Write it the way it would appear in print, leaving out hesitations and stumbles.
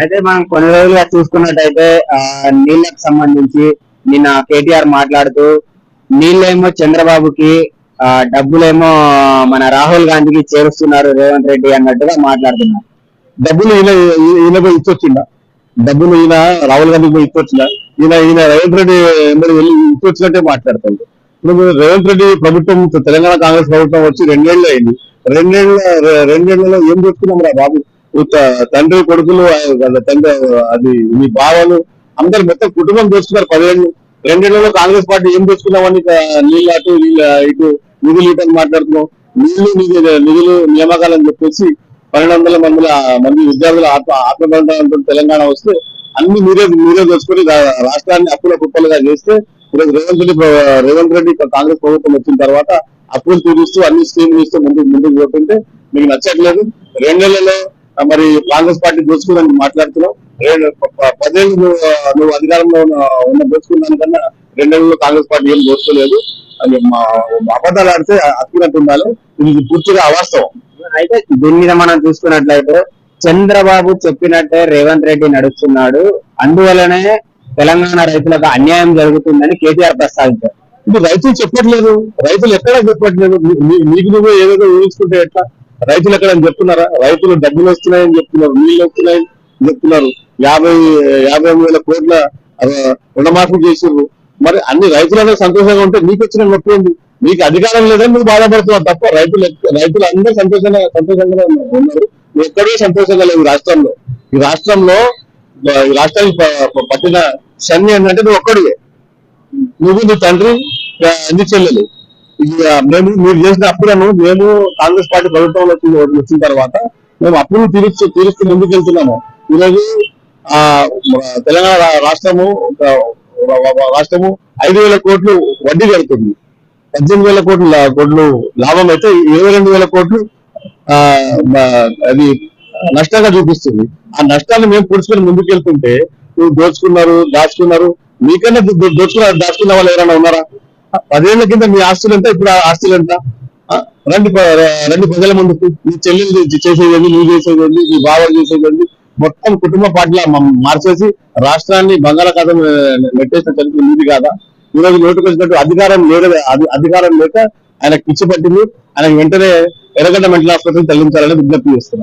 అయితే మనం కొన్ని రోజులుగా చూసుకున్నట్టయితే నీళ్ళకి సంబంధించి నిన్న కేటీఆర్ మాట్లాడుతూ నీళ్ళేమో చంద్రబాబుకి డబ్బులేమో మన రాహుల్ గాంధీకి చేరుస్తున్నారు రేవంత్ రెడ్డి అన్నట్టుగా మాట్లాడుతున్నారు. డబ్బులు ఈయన పోయి ఇచ్చొచ్చిందా? డబ్బులు ఈయన రాహుల్ గాంధీ పోయి ఇచ్చొచ్చిందా? ఈయన రేవంత్ రెడ్డి వెళ్ళి ఇచ్చొచ్చినట్టే మాట్లాడుతుంది. ఇప్పుడు రేవంత్ రెడ్డి ప్రభుత్వం, తెలంగాణ కాంగ్రెస్ ప్రభుత్వం వచ్చి రెండేళ్లు అయింది. రెండేళ్లలో ఏం చెప్తున్నాం రా బాబు? తండ్రి కొడుకులు, తండ్రి అది మీ బావలు అందరు మొత్తం కుటుంబం దోచుకున్నారు 10 ఏళ్ళు. రెండేళ్లలో కాంగ్రెస్ పార్టీ ఏం దోచుకున్నామని నీళ్ళు అటు ఇటు నిధులు ఇటని మాట్లాడుతున్నాం. నిధులు నియామకాలని చెప్పేసి 1200 మంది విద్యార్థుల ఆత్మబంధంతో తెలంగాణ వస్తే అన్ని మీరే దోచుకొని రాష్ట్రాన్ని అప్పుల కుప్పలుగా చేస్తే ఈరోజు రేవంత్ రెడ్డి కాంగ్రెస్ ప్రభుత్వం వచ్చిన తర్వాత అప్పులు తీరుస్తూ అన్ని స్కీములు ఇస్తూ ముందుకు పోతుంటే మీకు నచ్చట్లేదు. 2 నెలల్లో మరి కాంగ్రెస్ పార్టీ దోచుకుందని మాట్లాడుతున్నావు. 10 ఏళ్ళు నువ్వు అధికారంలో ఉన్న దోచుకున్న దానికన్నా 2 నెలల్లో కాంగ్రెస్ పార్టీ ఏం దోచుకోలేదు. అది అబద్ధాలు ఆడితే అతికినట్టు ఉండాలి. ఇది పూర్తిగా అవాస్తవం. అయితే దీని మీద మనం చూసుకున్నట్లయితే చంద్రబాబు చెప్పినట్టే రేవంత్ రెడ్డి నడుస్తున్నాడు, అందువలనే తెలంగాణ రైతులకు అన్యాయం జరుగుతుందని కేటీఆర్ ప్రస్తావించారు. ఇప్పుడు రైతులు చెప్పట్లేదు, రైతులు ఎక్కడా చెప్పట్లేదు. నీకు నువ్వే ఏదేదో ఊహించుకుంటే ఎట్లా? రైతులు ఎక్కడ చెప్తున్నారా? రైతులు డబ్బులు వస్తున్నాయని చెప్తున్నారు, నీళ్ళు వస్తున్నాయని చెప్తున్నారు. 50,000 కోట్ల రుణమాఫీ చేసిర్రు. మరి అన్ని రైతులనే సంతోషంగా ఉంటే నీకు వచ్చిన నొప్పి ఉంది. నీకు అధికారం లేదని నువ్వు బాధపడుతున్నావు తప్ప రైతులు అందరూ సంతోషంగా ఉన్నారు. నువ్వు ఎక్కడో సంతోషంగా లేవు. ఈ రాష్ట్రానికి పట్టిన శని ఏంటంటే నువ్వు ఒక్కడివే. నువ్వు నీ తండ్రి, నీ చెల్లెలు. మీరు చేసిన అప్పులను మేము కాంగ్రెస్ పార్టీ ప్రభుత్వంలో వచ్చిన తర్వాత మేము అప్పులు తీరుస్తూ ముందుకెళ్తున్నాము. ఈరోజు తెలంగాణ రాష్ట్రము 5,000 కోట్లు వడ్డీ కడుతుంది. 18,000 కోట్లు లాభం అయితే 22,000 కోట్లు అది నష్టంగా చూపిస్తుంది. ఆ నష్టాన్ని మేము పుడుచుకొని ముందుకెళ్తుంటే నువ్వు దాచుకున్నారు. మీకన్నా దాచుకున్న వాళ్ళు ఎవరైనా ఉన్నారా? 10 ఏళ్ల కింద మీ ఆస్తులు ఎంత, ఇప్పుడు ఆస్తులు ఎంత? రండి ప్రజల ముందుకు. నీ చెల్లెలు చేసేదండి, నువ్వు చేసేదండి, నీ బావలు చేసేదండి, మొత్తం కుటుంబ పార్టీలా మార్చేసి రాష్ట్రాన్ని బంగాళాఖాతం నెట్టేసిన చరిత్ర నీది కాదా? ఈరోజు నోటుకు వచ్చినట్టు అధికారం లేక ఆయనకు పిచ్చి పట్టింది. ఆయనకు వెంటనే ఎర్రగడ్డ మెంటల్ హాస్పిటల్ తరలించాలని విజ్ఞప్తి చేస్తున్నారు.